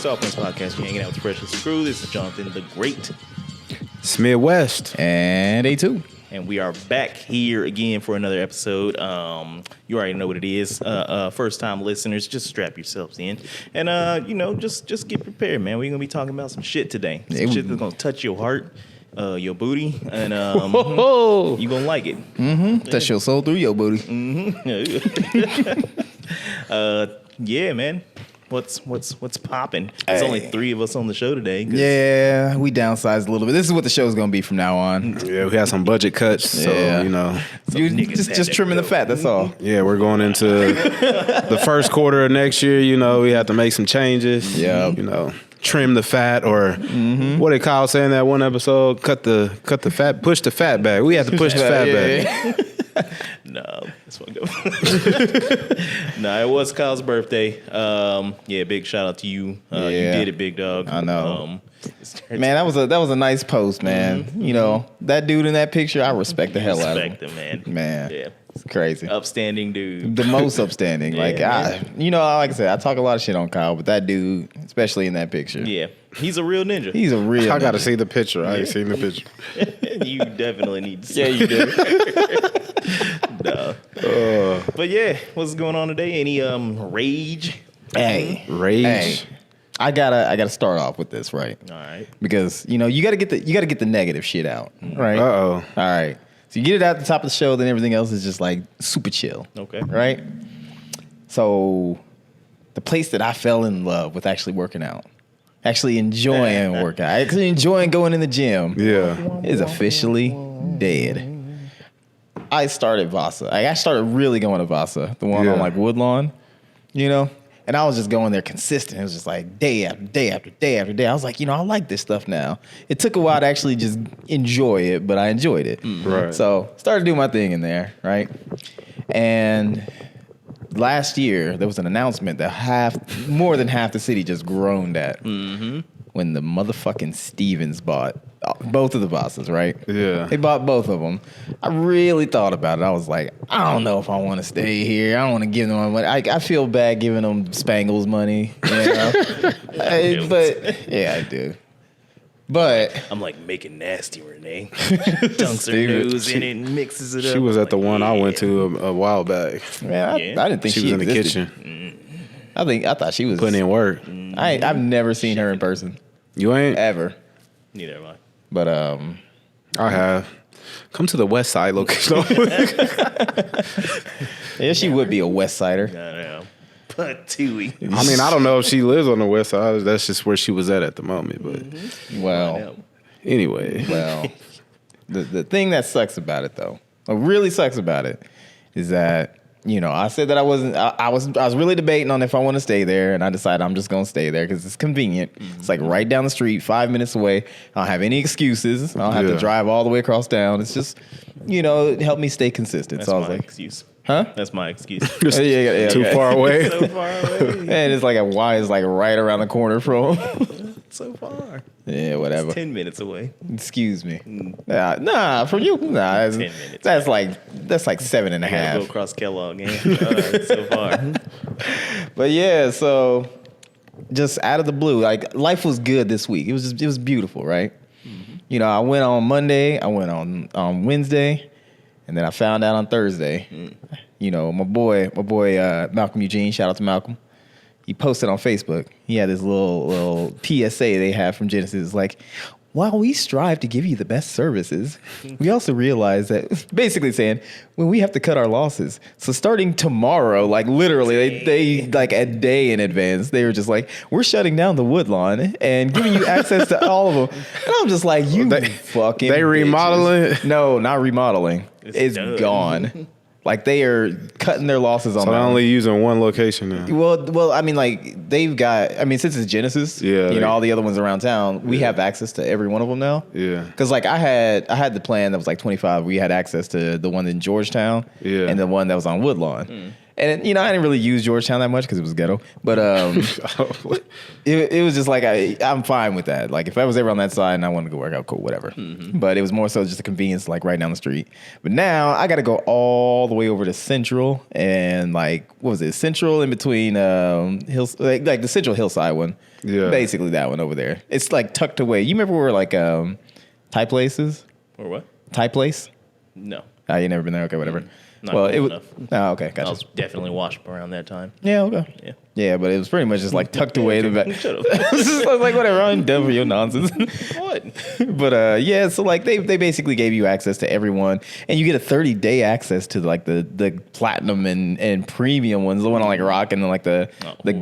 Soft Prince Podcast. You're hanging out with the Freshest Crew. This is Jonathan the Great. Smith West. And A2. And we are back here again for another episode. You already know what it is. First time listeners, just strap yourselves in. And, just get prepared, man. We're going to be talking about some shit today. Some shit that's going to touch your heart, your booty, and you're going to like it. Mm-hmm. Touch your soul through your booty. Yeah, man. What's popping? There's only 3 of us on the show today. Yeah, we downsized a little bit. This is what the show's gonna be from now on. Yeah, we had some budget cuts, so you just trimming the fat. That's all. Yeah, we're going into the first quarter of next year. We have to make some changes. Yeah, trim the fat, or what did Kyle say in that one episode? Cut the fat, push the fat back. We have to push the fat back. No, that's fucked up. No, it was Kyle's birthday. Big shout out to you. You did it, big dog. I know. Man, that was a nice post, man. Mm-hmm. That dude in that picture, I respect the hell out of him. Respect him, man. Man, yeah, it's crazy. Upstanding dude. The most upstanding. Yeah, like I said, I talk a lot of shit on Kyle, but that dude, especially in that picture, yeah, he's a real ninja. He's a real. I got to see the picture. I ain't seen the picture. You definitely need to see. Yeah, you do. No. But yeah, what's going on today? Any rage? Hey, rage. I gotta start off with this, right? All right. Because you gotta get the negative shit out, right? All right. So you get it out at the top of the show, then everything else is just like super chill. Okay. Right. So the place that I fell in love with actually working out, actually enjoying workout, actually enjoying going in the gym, is officially dead. I started Vasa. I started really going to Vasa, the one on like Woodlawn, and I was just going there consistent. It was just like day after day after day after day. I was like, I like this stuff now. It took a while to actually just enjoy it, but I enjoyed it. Right. So started doing my thing in there, right? And last year there was an announcement that more than half the city just groaned at when the motherfucking Stevens bought both of the bosses, right? Yeah. They bought both of them. I really thought about it. I was like, I don't know if I want to stay here. I don't want to give them my money. I feel bad giving them Spangles money, but yeah, I do. But I'm like making nasty Renee. Dunks her nose in it and mixes it up. She was at the one I went to a while back. Man, I didn't think she was in the existed. kitchen. I thought she was putting in work. I've never seen her in person. You ain't? Ever. Neither have I. But I have. Come to the West Side location. Yeah, she would be a West Sider. I don't know. But Tui. I mean, I don't know if she lives on the West Side. That's just where she was at the moment. But Well, anyway. Well, the thing that sucks about it, though, what really sucks about it, is that I said that I wasn't. I was really debating on if I want to stay there, and I decided I'm just gonna stay there because it's convenient. It's like right down the street, 5 minutes away. I don't have any excuses. I don't have to drive all the way across town. It's just, it helped me stay consistent. That's so I was my like, excuse. Huh? That's my excuse. Too far away. So far away. And it's like why is like right around the corner from. So far. Yeah, whatever. It's 10 minutes away. Excuse me. Nah, from you. Nah, 10 minutes. That's like 7.5. I gotta go across Kellogg, man. All right, so far. But yeah, so just out of the blue, like life was good this week. It was beautiful, right? Mm-hmm. I went on Monday, I went on Wednesday, and then I found out on Thursday. My boy Malcolm Eugene, shout out to Malcolm. He posted on Facebook. He had this little PSA they have from Genesis. Like, while we strive to give you the best services, we also realize that, basically saying, when we have to cut our losses. So starting tomorrow, like literally, they like a day in advance, they were just like, we're shutting down the Woodlawn and giving you access to all of them. And I'm just like, fucking They remodeling? No, not remodeling. It's gone. Like they are cutting their losses on. So they're only using one location now. Well, I mean, like they've got. I mean, since it's Genesis, all the other ones around town, we have access to every one of them now. Yeah. Because like I had the plan that was like 25. We had access to the one in Georgetown, and the one that was on Woodlawn. And I didn't really use Georgetown that much because it was ghetto. But it was just like I'm fine with that. Like if I was ever on that side and I wanted to go work out, cool, whatever. But it was more so just a convenience, like right down the street. But now I got to go all the way over to Central and like what was it? Central in between Hills, like the Central Hillside one. Yeah. Basically that one over there. It's like tucked away. You remember where like Thai places? Or what? Thai place? No. Oh, you never been there? Okay, whatever. Not Well, cool it was. enough. Oh, okay, I gotcha. was definitely washed up around that time. Yeah, okay. Yeah. Yeah, but it was pretty much just like tucked away in the back. Shut up. I was like, whatever, I'm done for your nonsense. What? But yeah, so like they basically gave you access to everyone, and you get a 30-day access to like the platinum and premium ones, the one on like Rock and then like the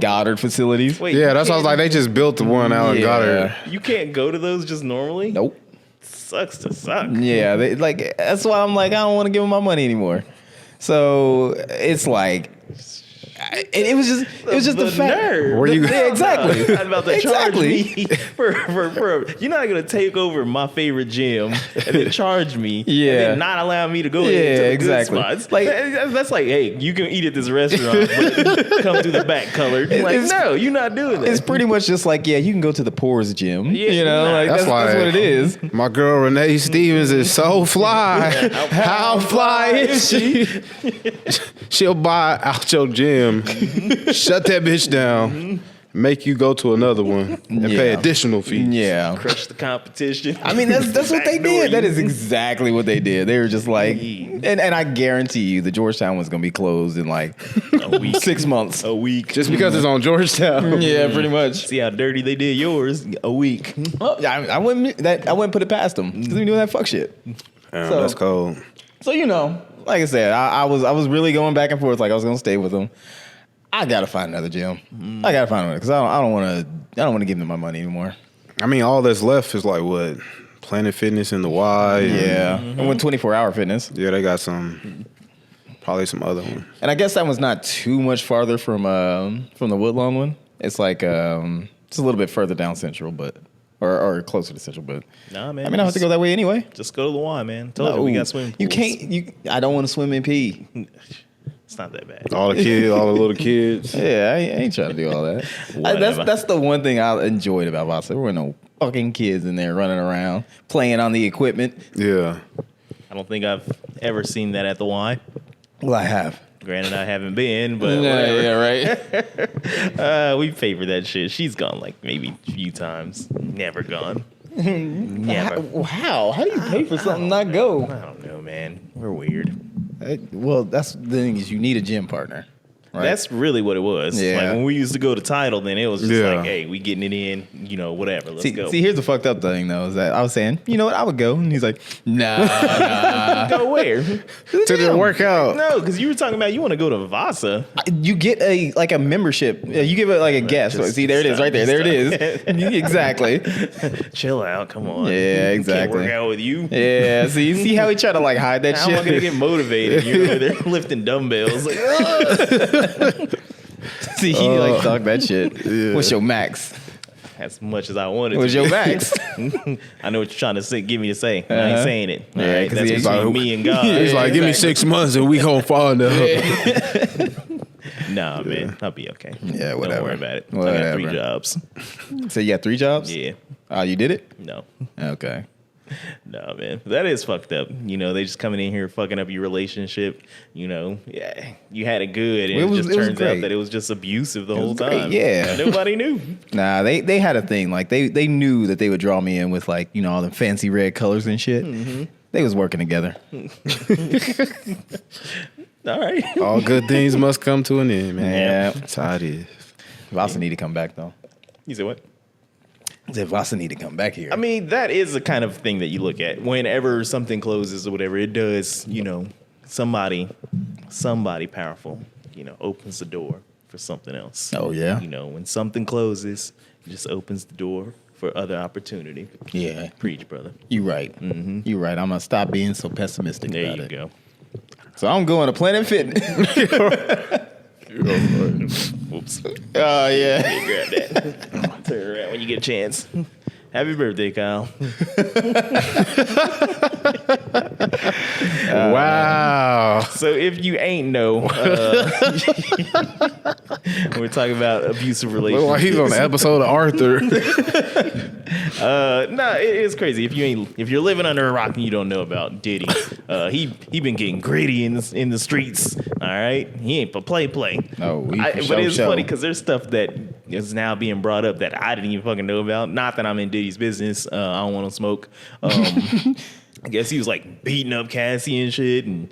Goddard facilities. Wait. Yeah, you that's why I was like, can't- they just built the one out in Yeah. Goddard. You can't go to those just normally? Nope. Sucks to suck. Yeah, like that's why I'm like I don't want to give them my money anymore. So it's like. It was just the fact. nerve. Where you- Yeah, exactly. You're not about to charge Exactly. me for you're not gonna take over my favorite gym and then charge me and Yeah. then not allow me to go Yeah, into the exactly. good spots. Like- that's like, hey, you can eat at this restaurant, but come through the back colored. Like, It's- no, you're not doing that. It's pretty much just like, yeah, you can go to the poor's gym. Yeah, you know, nah, like That's that's what it is. My girl Renee Stevens is so fly. How fly is she? She'll buy out your gym, shut that bitch down, make you go to another one, and pay Yeah. additional fees. Yeah. Crush the competition. I mean, that's what they Backdoor did. That you. is exactly what they did. They were just like, Yeah. and I guarantee you, the Georgetown was going to be closed in like a week. 6 months. A week. Just because it's on Georgetown. Yeah, pretty much. See how dirty they did yours? A week. Well, I wouldn't put it past them. Because we doing that fuck shit. Damn, So- that's cold. So like I said, I was really going back and forth. Like I was going to stay with them. I gotta find another gym. I gotta find one because I don't want to give them my money anymore. I mean, all that's left is like what? Planet Fitness and the Y. and- Yeah, I went 24-hour fitness, Yeah, they got probably some other one. and I guess that one's not too much farther from the Woodlawn one. It's like it's a little bit further down Central, but or closer to Central. But Nah, man. I mean, I have to go that way anyway. Just go to the Y, man. Told you we got swimming pools. You can't. I don't want to swim in pee. It's not that bad. All the kids, all the little kids. Yeah, I ain't trying to do all that. Whatever. That's the one thing I enjoyed about Vasa. There were no fucking kids in there running around playing on the equipment. Yeah. I don't think I've ever seen that at the Y. Well, I have. Granted, I haven't been, but whatever. right. We favor that shit. She's gone like maybe a few times. Never gone. Never. How? How do you pay for something not go? I don't know, man. We're weird. Well, that's the thing is you need a gym partner. Right? That's really what it was. Yeah. Like when we used to go to Title, then it was just Yeah. like, hey, we getting it in, whatever. Let's go. see, here's the fucked up thing though, is that I was saying, you know what, I would go, and he's like, nah. Go where? To the workout. No, because you were talking about you want to go to Vasa. You get a membership. You give it like a guess. Just See, there it is, right there. There it is. Exactly. Chill out. Come on. Yeah, Can't exactly. work out with you. Yeah. See how he tried to like hide that How am I gonna shit. get motivated? You're there lifting dumbbells. Like, "Ugh." See, he like talked that shit. Yeah. What's your max? as much as I wanted. What's to your be. max? I know what you're trying to say. Give me to say. I Uh-huh. ain't saying it. All Yeah, right, 'cause that's he- between like- me and God. He's like, give me exactly. 6 months and we gonna find out. Nah, man, I'll be okay. Yeah, whatever. Don't worry about it. I got Whatever. 3 jobs. So you got 3 jobs? Yeah. You did it? No. Okay. No, man. That is fucked up. They just coming in here fucking up your relationship. Yeah, you had it good, and It it, was- just it was turns great. out that it was just abusive the was whole great, time. yeah. Nobody knew. Nah, they had a thing. Like they knew that they would draw me in with like, all the fancy red colors and shit. Mm-hmm. They was working together. All right. All good things must come to an end, man. Yeah. That's how it is. Vasa need to come back though. You said what? I said Vasa need to come back here. I mean, that is the kind of thing that you look at whenever something closes or whatever. It does, somebody powerful, opens the door for something else. Oh, yeah? When something closes, it just opens the door for other opportunity. Yeah. Preach, brother. You right. You right. I'm gonna stop being so pessimistic There about you it. go. So I'm going to Planet Fitness. Whoops. Oh yeah. Grab that. Turn around when you get a chance. Happy birthday, Kyle. Wow. So if you ain't know, we're talking about abusive Look relationships. like he's on the episode of Arthur. No, it's crazy. If you're living under a rock and you don't know about Diddy, he been getting gritty in the streets. All right, he ain't for play. No, But it's funny because there's stuff that is now being brought up that I didn't even fucking know about. Not that I'm in Diddy's business. I don't want to smoke. I guess he was like beating up Cassie and shit, and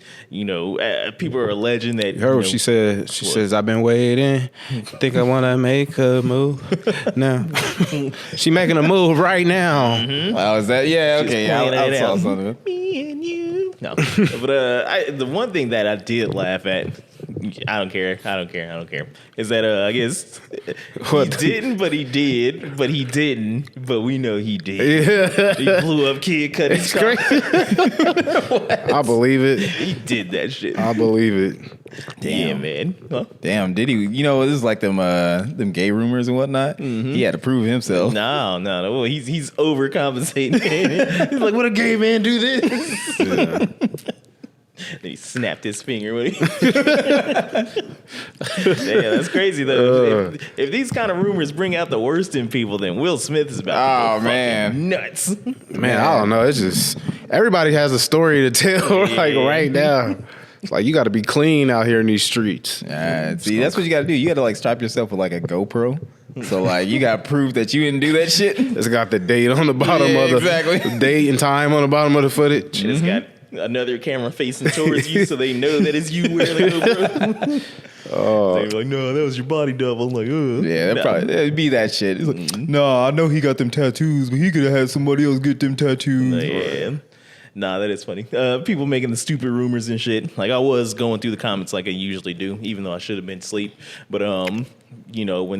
people are alleging that. You heard what she said? She says, "I've been waiting. Think I want to make a move now." She making a move right now. Oh, is that? Yeah, She's okay. playing I it saw out. something. Me and you. No, but the one thing that I did laugh at, I don't care, is that I guess What? he didn't, but he did, but he didn't, but we know he did. Yeah, He blew up Kid Cudi's car. I believe it. He did that shit. I believe it. Yeah, man. Huh? Damn, did he? This is like them gay rumors and whatnot. He had to prove himself. No. Well, he's overcompensating. He's like, "Would a gay man do this?" Yeah. Then he snapped his finger when he. Damn, that's crazy though. If these kind of rumors bring out the worst in people, then Will Smith is about to go fucking nuts. Man, I don't know. It's just everybody has a story to tell. Like right now, it's like you got to be clean out here in these streets. See, that's what you got to do. You got to like strap yourself with like a GoPro. So like you got proof that you didn't do that shit. It's got the date on the bottom Yeah, of the exactly. date and time on the bottom of the footage. It's got another camera facing towards you, so they know that it's you wearing the GoPro. They're like, "No, that was your body double." I'm like, "Ugh." Yeah, it'd be that shit. It's like, no, I know he got them tattoos, but he could have had somebody else get them tattoos. Yeah. Nah, that is funny. People making the stupid rumors and shit. Like I was going through the comments like I usually do, even though I should have been asleep. But when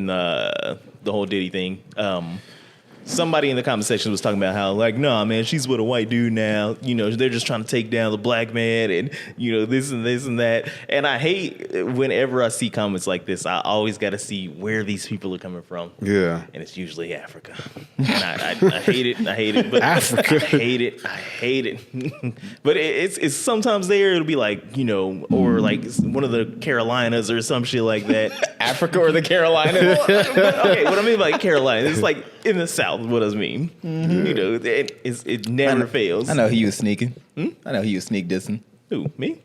the whole Diddy thing, somebody in the comment section was talking about how like, "Nah, man, she's with a white dude now. They're just trying to take down the black man and this and this and that." And I hate whenever I see comments like this. I always got to see where these people are coming from. Yeah. And it's usually Africa. And I hate it. I hate it. But Africa. I hate it. But it's sometimes there it'll be like, or like one of the Carolinas or some shit like that. Africa or the Carolinas? Okay, what I mean by Carolina, it's like in the South, what does it mean? It never fails. I know he was sneaking. I know he was sneak dissing. Who, me?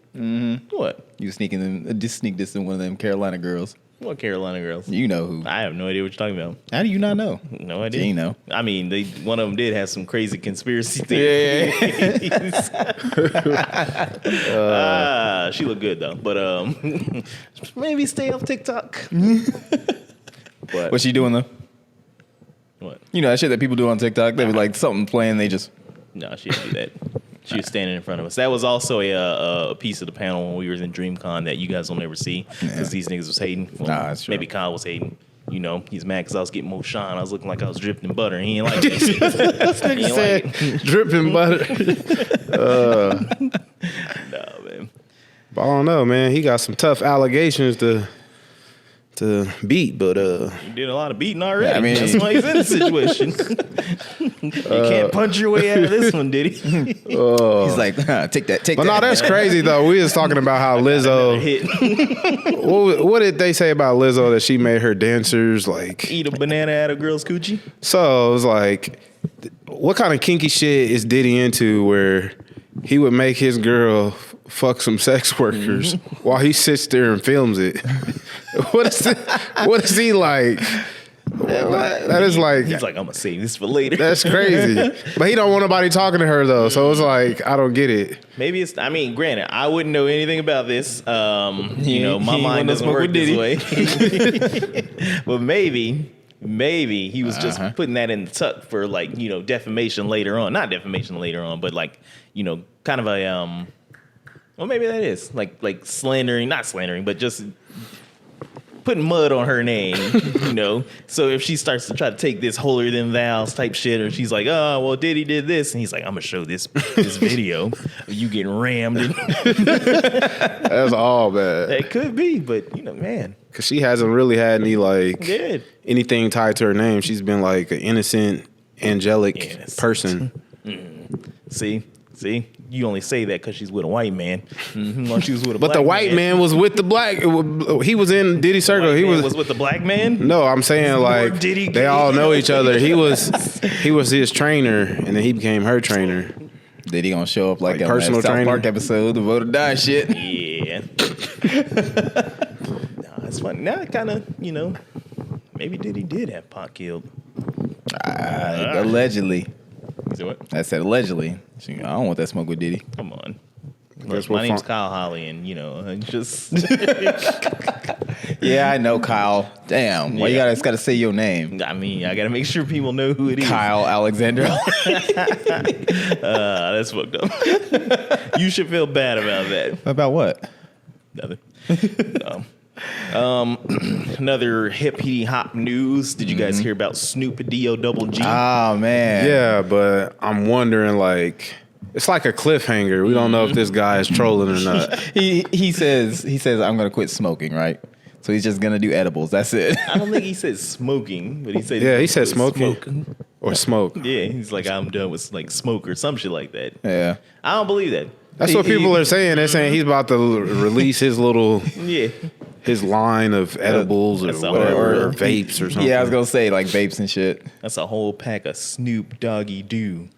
What? You was sneaking, just sneak dissing one of them Carolina girls. What Carolina girls? You know who. I have no idea what you're talking about. How do you not know? No idea. You know. I mean, one of them did have some crazy conspiracy theories. She looked good though, but maybe stay off TikTok. But What's she doing though? what? You know that shit that people do on TikTok? They was like something playing, they just... No, she didn't do that. She was standing in front of us. That was also a piece of the panel when we were in DreamCon that you guys will never see because these niggas was hating. Well, Nah, that's true. maybe Kyle was hating. He's mad because I was getting more shine. I was looking like I was dripped in butter. He ain't like it. He ain't like it. Dripping butter. No, man. But I don't know, man. He got some tough allegations to beat, but You did a lot of beating already. Yeah, I mean- That's why he's in the situation. You can't punch your way out of this one, did he? He's like, take that. but no, that's crazy though. We was talking about how Lizzo. Hit. What did they say about Lizzo that she made her dancers like? Eat a banana out of girl's coochie. So it was like, what kind of kinky shit is Diddy into where he would make his girl fuck some sex workers while he sits there and films it? What is he like? That is like, He's like, I'm gonna save this for later. that's crazy. But he don't want nobody talking to her though. So it's like, I don't get it. Maybe it's. I mean, granted, I wouldn't know anything about this. My he ain't mind wanna doesn't smoke work with this way. But maybe he was just putting that in the tuck for like defamation later on. Not defamation later on, but like kind of a well, maybe that is like slandering, not slandering, but just putting mud on her name, So if she starts to try to take this holier than thou's type shit, or she's like, "Oh, well, Diddy did this," and he's like, "I'm gonna show this video of you getting rammed." That's all bad. It could be, but man, Cause she hasn't really had any like good. anything tied to her name. She's been like an innocent angelic Yes. person. See, you only say that because she's with a white man. While she was with a But black the white man was with the black. He was in Diddy circle. White He man was with the black man. No, I'm saying like Diddy they all know each other. He was his trainer, and then he became her trainer. Did he gonna show up like, Like on personal that South trainer? Park episode, the vote or die shit? Yeah. Nah, it's funny. Now it kind of, maybe Diddy did have Pac killed. Allegedly. Is it what? I said allegedly. I don't want that smoke with Diddy. Come on. Guess My we'll name's find- Kyle Holly, and just Yeah, I know Kyle. Damn. Why Yeah. you gotta say your name? I mean, I gotta make sure people know who it is. Kyle Alexander. That's fucked up. You should feel bad about that. About what? Nothing. Another hip hop news. Did you guys hear about Snoop D-O double G? Oh man. Yeah, but I'm wondering like it's like a cliffhanger. We don't know if this guy is trolling or not. He says I'm gonna quit smoking, right? So he's just gonna do edibles. That's it. I don't think he said smoking, but he said Yeah, he said smoking smoke. or smoke. Yeah, he's like, I'm done with like smoke or some shit like that. Yeah. I don't believe that. That's what people are saying. They're saying he's about to release his Yeah. his line of edibles or That's a whatever, whole- or vapes or something. Yeah, I was gonna say like vapes and shit. That's a whole pack of Snoop Doggy Doo.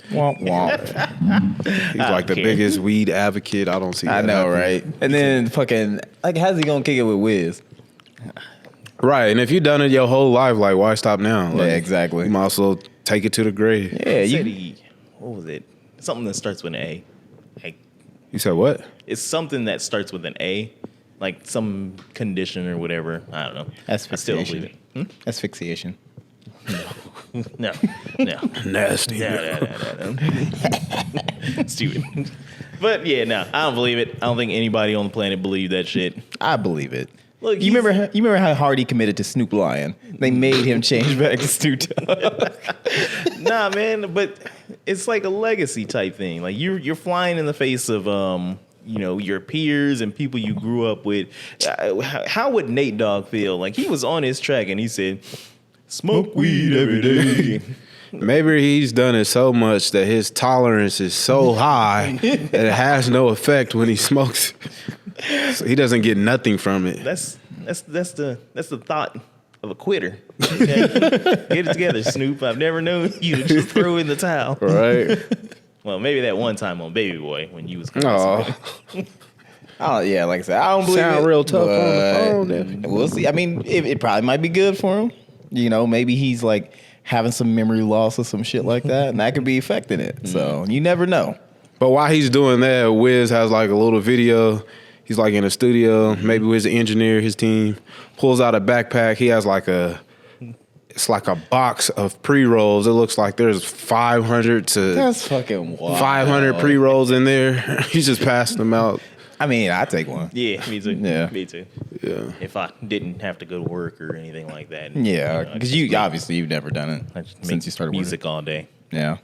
Womp womp. He's like the care. biggest weed advocate. I don't see. I that know, happening. right? And then fucking like, how's he gonna kick it with Wiz? Right, and if you've done it your whole life, like why stop now? Like, Yeah, exactly. You might as well take it to the grave. Yeah, He you. said what was it? Something that starts with an A. Like, You said what? it's something that starts with an A, like some condition or whatever. I don't know. I still don't believe it. Asphyxiation. No. Nasty. No. Stupid. But yeah, no, I don't believe it. I don't think anybody on the planet believed that shit. I believe it. Look, You remember how hard he committed to Snoop Lion? They made him change back to Snoop Dogg. Nah, man, but it's like a legacy type thing. Like you're flying in the face of your peers and people you grew up with. How would Nate Dogg feel? Like he was on his track and he said, "Smoke weed every day." Maybe he's done it so much that his tolerance is so high that it has no effect when he smokes. So he doesn't get nothing from it. That's the thought of a quitter. Okay? Get it together, Snoop. I've never known you to just throw in the towel. Right? Well, maybe that one time on Baby Boy when you was Oh, Oh yeah, like I said, I don't believe sound it. real tough on the but phone. Nephew. We'll see. I mean, it probably might be good for him. Maybe he's like having some memory loss or some shit like that, and that could be affecting it. So you never know. But while he's doing that, Wiz has like a little video. He's like in a studio, maybe with his engineer, his team, pulls out a backpack. He has it's like a box of pre-rolls. It looks like there's 500 to That's fucking wild. 500 pre-rolls in there. He's just passing them out. I mean, I take one. Yeah, me too. Yeah. Me too. Yeah. If I didn't have to go to work or anything like that. Yeah, I because just obviously you've never done it I just since make you started music all day. working. Yeah.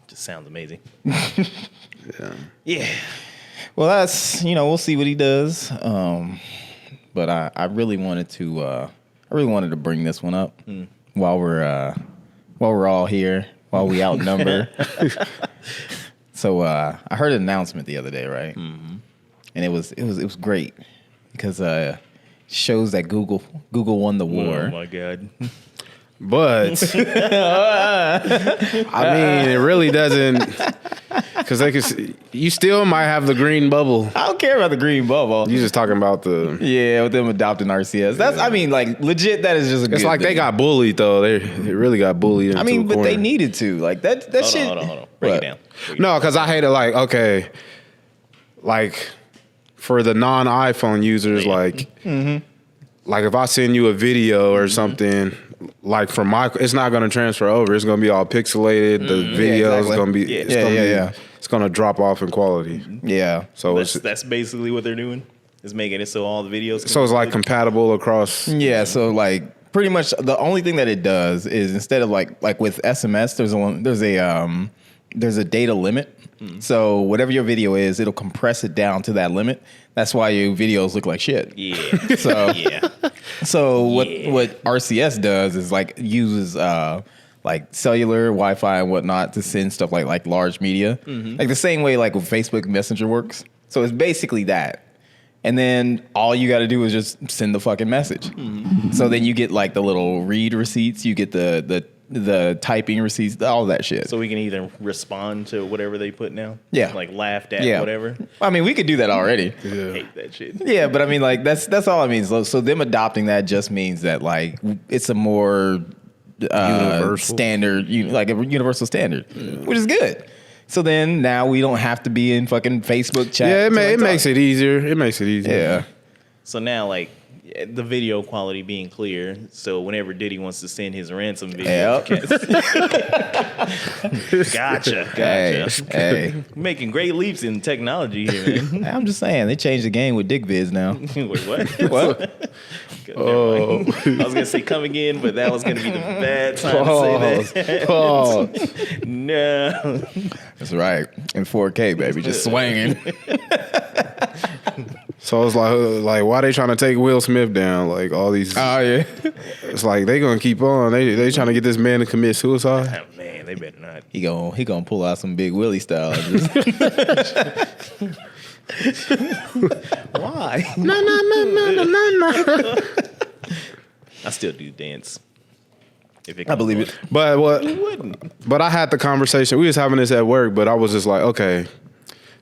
Just sounds amazing. Yeah. Yeah. Well, that's we'll see what he does. But I really wanted to bring this one up while we're all here, while we outnumber. So I heard an announcement the other day, right? Mm-hmm. And it was great because shows that Google won the war. Oh my god. But I mean, it really doesn't, because you still might have the green bubble. I don't care about the green bubble. You just talking about the. Yeah, with them adopting RCS. That's I mean, like legit. That is just a good It's like they thing. got bullied though. They really got bullied. I mean, into a but they corner. needed to like that. That shit. Hold on. Break What? it down. No, because I hate it. Like, okay, like for the non-iPhone users, like if I send you a video or something, like from it's not going to transfer over. It's going to be all pixelated. The video is exactly. going to be, Yeah. it's gonna be, Yeah. it's going to drop off in quality. Yeah. So That's basically what they're doing. Is making it so all the videos. so it's like compatible across. Yeah. So like pretty much the only thing that it does is instead of like with SMS, there's a data limit. So whatever your video is, it'll compress it down to that limit. That's why your videos look like shit. Yeah. So Yeah. So Yeah. what RCS does is like uses like cellular, Wi-Fi, and whatnot to send stuff like large media, like the same way like with Facebook Messenger works. So it's basically that. And then all you got to do is just send the fucking message. So then you get like the little read receipts, you get the typing receipts, all that shit. So we can either respond to whatever they put now. Yeah. Like laughed at, Yeah. whatever. I mean, we could do that already. I hate that shit. Yeah, but I mean, like that's all it means. So them adopting that just means that like it's a more Universal. standard, like a universal standard, which is good. So then now we don't have to be in fucking Facebook chat. Yeah, to, like, it makes talk. it easier. It makes it easier. Yeah. So now, like, the video quality being clear, so whenever Diddy wants to send his ransom video, Yep. gotcha. Hey. Making great leaps in technology here, man. I'm just saying they changed the game with dick vids now. Wait, what? What? Oh. I was gonna say come again, but that was gonna be the bad time to say that. Oh, No. That's right. In 4K, baby, just swinging. so it's like why they trying to take Will Smith down? Like all these, Oh yeah. it's like they gonna keep on. They trying to get this man to commit suicide. Oh, man, they better not. He gonna pull out some Big Willie style. Why? No. I still do dance. If it I believe comes it. But what? on. Wouldn't. But I had the conversation. We was having this at work, but I was just like, okay,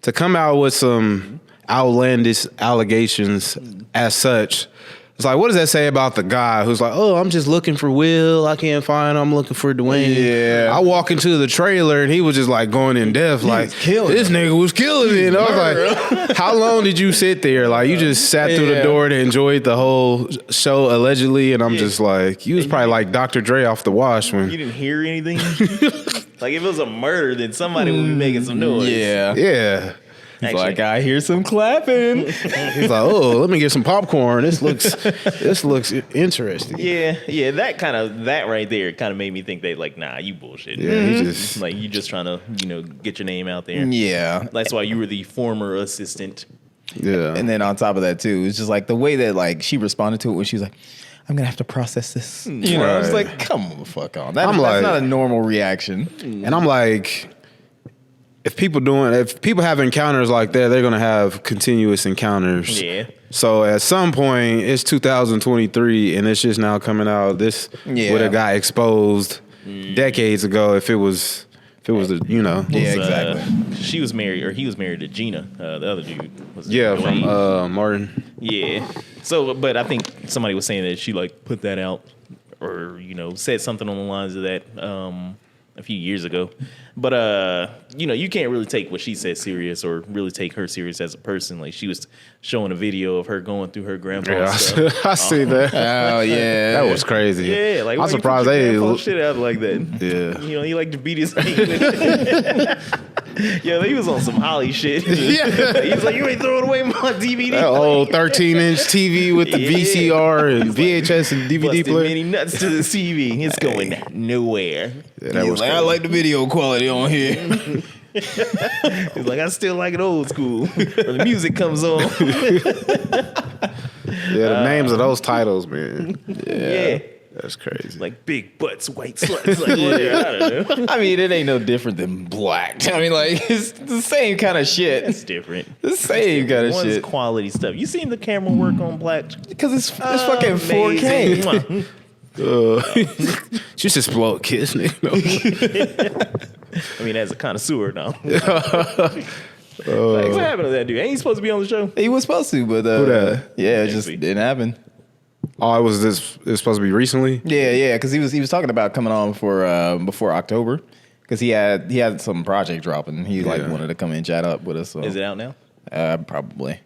to come out with some outlandish allegations as such. It's like, what does that say about the guy who's like, oh, I'm just looking for Will. I can't find him. I'm looking for Dwayne. Yeah. I walk into the trailer and he was just like going in depth. Like, was killing this nigga was killing it. And I was like, how long did you sit there? Like, you just sat through the Yeah. door to enjoy the whole show allegedly. And I'm just like, you was probably like Dr. Dre off the wash when. You didn't hear anything? Like if it was a murder, then somebody would be making some noise. Yeah. Yeah. He's Actually- like, I hear some clapping. He's like, oh, let me get some popcorn. This looks interesting. Yeah, that right there kind of made me think they like, nah, you bullshit. Yeah, he just Like you just trying to, get your name out there. Yeah. That's why you were the former assistant. yeah. And then on top of that too, it's just like the way that like she responded to it when she was like, I'm gonna have to process this. You know, it's Right. like, come on, the fuck on. I'm That's like- not a normal reaction. And I'm like, if people have encounters like that, they're gonna have continuous encounters. Yeah. So at some point, it's 2023, and it's just now coming out. This Yeah. would have got exposed decades ago if it was Yeah, Yeah, exactly. She was married, or he was married to Gina, the other dude. Was it Yeah, Dwayne? from Martin. Yeah. So, but I think somebody was saying that she like put that out, or said something on the lines of that a few years ago. But you can't really take what she said serious, or really take her serious as a person. Like she was showing a video of her going through her grandpa's Yeah, stuff. I see that. Oh yeah. That was crazy. Yeah, like why I'm you surprised put your they. grandpa's shit out like that. Yeah. He like to beat his name. Yeah, he was on some Holly shit. Yeah. He was like, you ain't throwing away my DVD. That old 13-inch TV with the Yeah. VCR and VHS and DVD Busted player. many nuts to the TV. It's going nowhere. Yeah, that He was was like, I crazy. like the video quality on here. He's like, I still like it old school. Where the music comes on. Yeah, the names of those titles, man. Yeah. That's crazy. Like big butts, white sluts. Like, whatever. I don't know. I mean, it ain't no different than black. I mean, like, it's the same kind of shit. It's different. The same kind of One's shit. quality stuff. You seen the camera work on Black? Because it's fucking 4K. Amazing. She just blow a kiss, nigga. I mean, as a connoisseur now. Like, what happened to that dude? Ain't he supposed to be on the show? He was supposed to, but Who that? yeah, it Next just week. didn't happen. Oh, it was supposed to be recently? Yeah, because he was talking about coming on for before October, because he had some project dropping. He like Yeah. wanted to come in and chat up with us. So. Is it out now? Probably.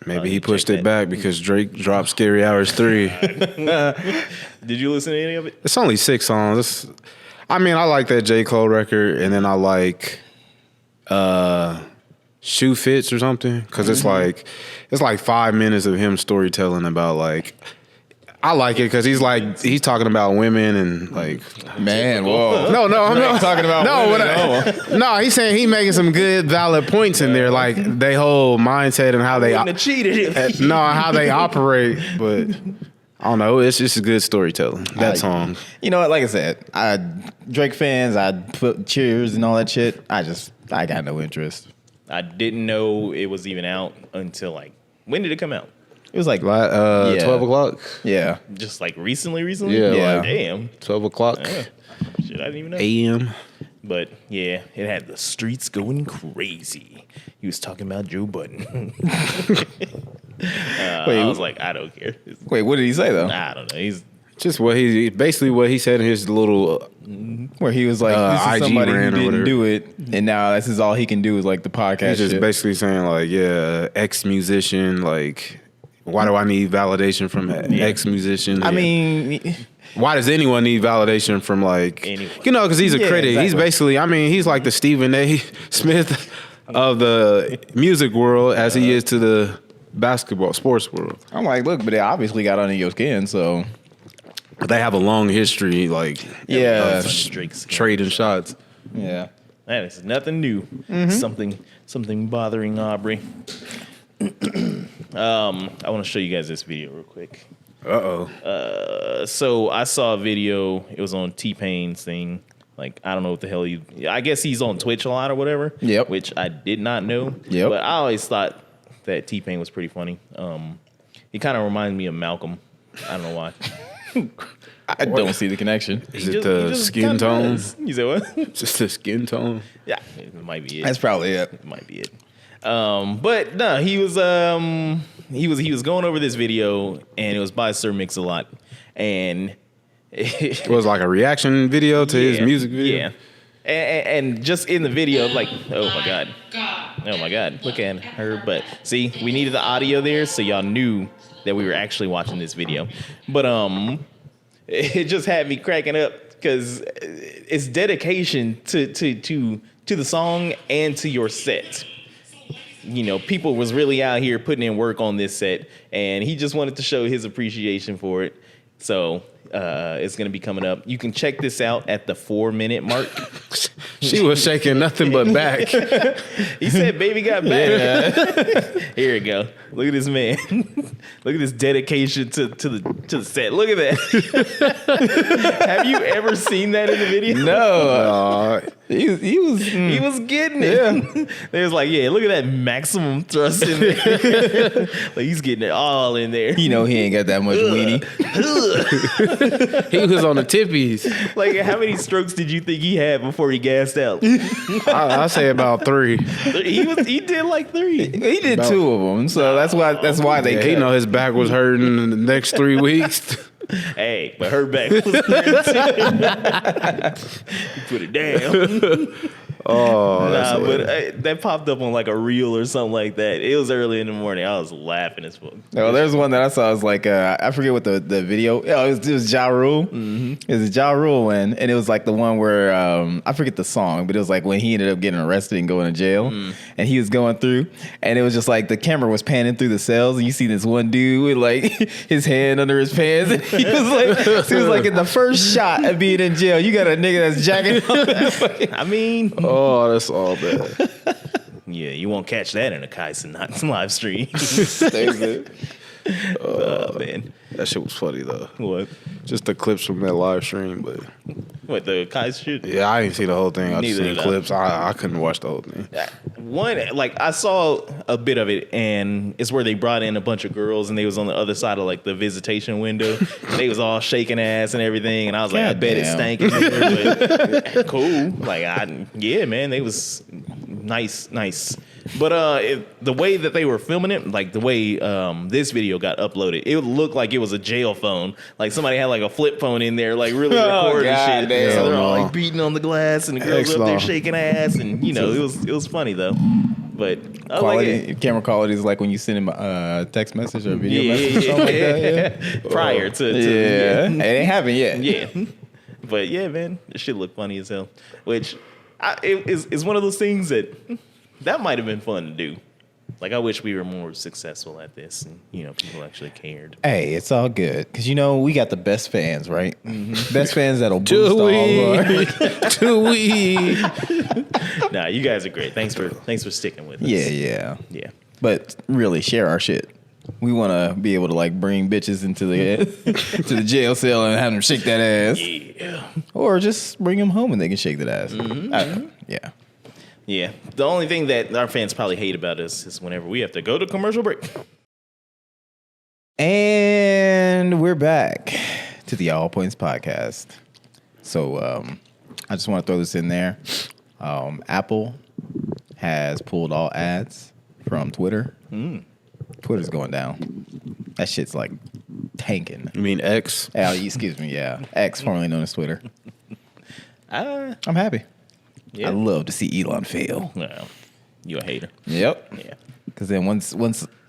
Maybe he check pushed that. it back because Drake dropped Scary Hours 3. Did you listen to any of it? It's only 6 songs. I like that J. Cole record, and then I like Shoe Fits or something, because it's like 5 minutes of him storytelling about like. I like it because he's talking about women and like. Man, whoa. No, I'm not talking about women, no, he's saying he making some good valid points in there, like they whole mindset and how they Wouldn't have cheated him. how they operate. But I don't know. It's just a good storytelling. That song. You know what? Like I said, Drake fans, I put cheers and all that shit. I got no interest. I didn't know it was even out until like, when did it come out? It was like 12 o'clock. Yeah. Just like recently? Yeah, Yeah. Like, damn. 12 o'clock Yeah. Shit, I didn't even know. a.m. But yeah, it had the streets going crazy. He was talking about Joe Budden. Wait, I was like, I don't care. Wait, what did he say though? I don't know. He's Just what he said in his little Where he was like, this is IG somebody who brand or didn't whatever. do it, and now this is all he can do is like the podcast he's just shit. basically saying like, yeah, ex-musician, like, why do I need validation from ex-musician? I mean, why does anyone need validation from like, Anyone. you know, because he's a Yeah, critic. He's exactly. basically, I mean, he's like the Stephen A. Smith of the music world as he is to the basketball sports world. I'm like, look, but they obviously got under your skin, so But they have a long history, like, yeah, Under Drake's skin. trading shots. yeah. That is nothing new. Something bothering Aubrey. I want to show you guys this video real quick. So I saw a video. It was on T-Pain's thing. Like, I don't know what the hell I guess he's on Twitch a lot or whatever. Yep. Which I did not know. Yep. But I always thought that T-Pain was pretty funny. He kind of reminds me of Malcolm. I don't know why. I don't see the connection. Is it the skin tone? You said what? Just the skin tone. Yeah, it might be it. That's probably it. It might be it. But no, he was going over this video, and it was by Sir Mix-a-Lot, and It was like a reaction video to his music video. Yeah, and just in the video, like, oh my god, look at her. But see, we needed the audio there, so y'all knew that we were actually watching this video. But it just had me cracking up because it's dedication to the song and to your set. You know, people was really out here putting in work on this set, and he just wanted to show his appreciation for it. So it's going to be coming up. You can check this out at the 4-minute mark. She was shaking nothing but back. He said, "Baby got back." Here we go. Look at this man. Look at this dedication to the set. Look at that. Have you ever seen that in the video? No, he was. He was getting it. Yeah. They was like, yeah, look at that maximum thrust in there. Like, he's getting it all in there. You know, he ain't got that much weenie. He was on the tippies. Like, how many strokes did you think he had before he gassed out? I say about 3. He did like 3. He did 2 of them, so that's why they. Yeah, he know his back was hurting in the next 3 weeks. Hey, but her back was you put it down. Oh, that's Nah, but hilarious. that popped up on like a reel or something like that. It was early in the morning. I was laughing as fuck. No, there's one that I saw. It was like I forget what the video. Yeah, it was Ja Rule. It was a Ja Rule one, and it was like the one where I forget the song, but it was like when he ended up getting arrested and going to jail, and he was going through, and it was just like the camera was panning through the cells, and you see this one dude with like his hand under his pants, and he was like in the first shot of being in jail, you got a nigga that's jacking off. I mean, Oh, that's all bad. yeah, you won't catch that in a Kaisen live stream. Man, That shit was funny though. what? Just the clips from that live stream, but What, the Kaisen shit? yeah, I didn't see the whole thing. I just Neither seen did I. clips. I couldn't watch the whole thing. One, like, I saw a bit of it, and it's where they brought in a bunch of girls, and they was on the other side of like the visitation window. And they was all shaking ass and everything, and I was like, I bet it stank in there, but cool. Like, yeah, man, they was nice. But the way that they were filming it, like the way this video got uploaded, it looked like it was a jail phone. Like somebody had like a flip phone in there, like really recording God shit. damn. So they're all no. like beating on the glass, and the girls up there X-Law. shaking ass, and you know it was funny though. But I like it. Camera quality is like when you send him a text message or a video Yeah, message or something like that. yeah. Prior to Yeah, it ain't happened yet. yeah. But yeah, man, this shit look funny as hell. Which is one of those things that might have been fun to do. Like, I wish we were more successful at this, and people actually cared. Hey, it's all good because we got the best fans, right? Best fans that'll boost all our. Nah, you guys are great. Thanks for sticking with us. Yeah. Yeah. But really, share our shit. We want to be able to like bring bitches into the to the jail cell and have them shake that ass, Yeah. or just bring them home and they can shake that ass. Yeah. Yeah. The only thing that our fans probably hate about us is whenever we have to go to commercial break. And we're back to the All Points podcast. So I just want to throw this in there. Apple has pulled all ads from Twitter. Twitter's going down. That shit's like tanking. You mean X? Excuse me, yeah. X, formerly known as Twitter. I'm happy. Yeah. I love to see Elon fail. Well, you a hater. Yep. Yeah. Because then once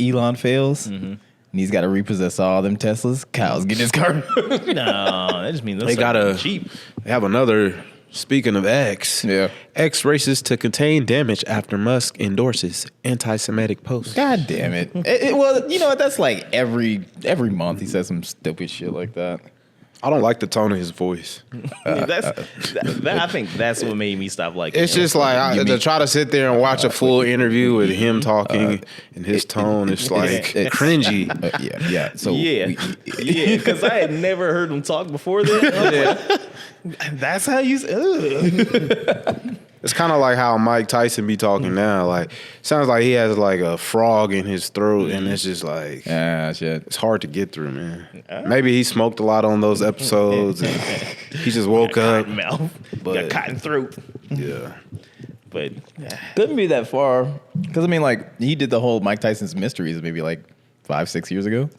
Elon fails, and he's got to repossess all them Teslas, Kyle's getting his car. No, that just means They gotta cheap. They have another. Speaking of X, Yeah. X races to contain damage after Musk endorses anti-Semitic posts. God damn it. Well, you know what? That's like every month he says some stupid shit like that. I don't like the tone of his voice. I think that's what made me stop liking It's him. just like to try to sit there and watch a full interview with him talking and his tone is like cringy. Yeah. So Yeah, because I had never heard him talk before then. I was like, that's how you. It's kind of like how Mike Tyson be talking now. Like, sounds like he has like a frog in his throat, and it's just like shit. it's hard to get through, man. Maybe he smoked a lot on those episodes, and he just woke up. Cotton mouth, But- got cotton throat. Yeah, But Couldn't be that far. Because, I mean, like, he did the whole Mike Tyson's Mysteries maybe like 5-6 years ago.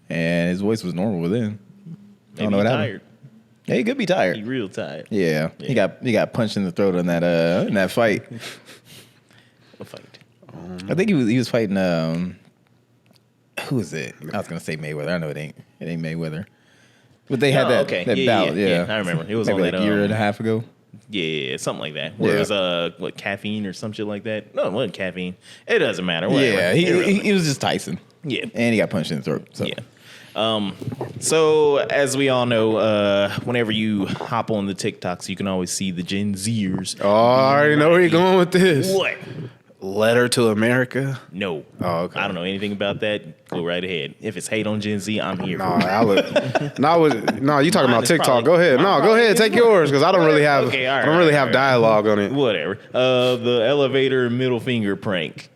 And his voice was normal then. I don't know what happened. tired. Yeah, he could be tired. He real tired. Yeah. He got punched in the throat in that fight. A fight. I think he was fighting who is it? I was gonna say Mayweather. I know it ain't Mayweather. But they had that bout, yeah. I remember. It was maybe on like that a year and a half ago. Yeah, something like that. Where Yeah. it was what, caffeine or some shit like that. No, it wasn't caffeine. It doesn't matter. Whatever. Yeah, he was just Tyson. Yeah. And he got punched in the throat. So. Yeah. So as we all know, whenever you hop on the TikToks, you can always see the Gen Zers. oh, I already know where you're going with this. What? Letter to America. No. Oh, okay. I don't know anything about that. Go right ahead. If it's hate on Gen Z, I'm here. No, for it. no, you talking Mine about is TikTok? probably- Go ahead. mine No, go probably ahead. is Take probably- yours because I don't really have. Okay, all I right, don't really all have right. dialogue on it. Whatever. The elevator middle finger prank.